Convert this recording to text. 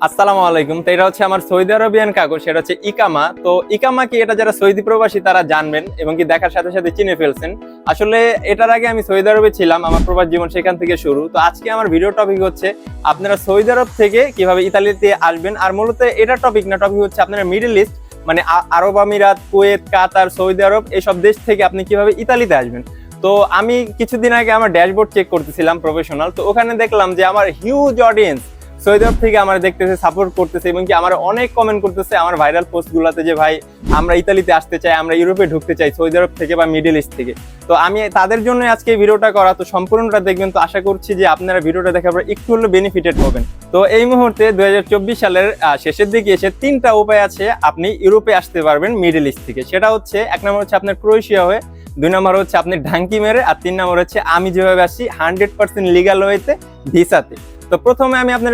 আসসালামু আলাইকুম। তো এটা হচ্ছে আমার সৌদি আরবিয়ান কাগজ, সেটা হচ্ছে ইকামা। তো ইকামা কি, এটা যারা সৌদি প্রবাসী তারা জানবেন এবং কি দেখার সাথে সাথে চিনে ফেলছেন। আসলে এটার আগে আমি সৌদি আরবে ছিলাম, আমার প্রবাস জীবন সেখান থেকে শুরু। তো আজকে আমার ভিডিও টপিক হচ্ছে আপনারা সৌদি আরব থেকে কিভাবে ইতালিতে আসবেন। আর মূলত এটা টপিক না, টপিক হচ্ছে আপনারা মিডল ইস্ট মানে আরব আমিরাত, কুয়েত, কাতার, সৌদি আরব এইসব দেশ থেকে আপনি কিভাবে ইতালিতে আসবেন। তো আমি কিছুদিন আগে আমার ড্যাশবোর্ড চেক করতেছিলাম প্রফেশনাল, তো ওখানে দেখলাম যে আমার হিউজ অডিয়েন্স সৌদি আরব থেকে আমার দেখতেছে, সাপোর্ট করতেছে এবং কি আমার অনেক কমেন্ট করতেছে আমার ভাইরাল পোস্ট গুলাতে যে ভাই আমরা ইতালিতে আসতে চাই, আমরা ইউরোপে ঢুকতে চাই সৌদি আরব থেকে বা মিডল ইস্ট থেকে। তো আমি তাদের জন্য আজকে এই ভিডিওটা করা, তো সম্পূর্ণটা দেখবেন। তো আশা করছি যে আপনারা ভিডিওটা দেখার পর একটু হলেও বেনিফিটেড হবেন। তো এই মুহূর্তে 2024 সালের শেষের দিকে এসে তিনটা উপায় আছে আপনি ইউরোপে আসতে পারবেন মিডল ইস্ট থেকে। সেটা হচ্ছে, এক নম্বর হচ্ছে আপনার ক্রোয়েশিয়া হয়ে, দুই নম্বর হচ্ছে আপনি ঢাঙ্কি মেরে, আর তিন নম্বর হচ্ছে আমি যেভাবে আসি 100% লিগাল ওয়েতে ভিসাতে। তো প্রথমে আমি আপনার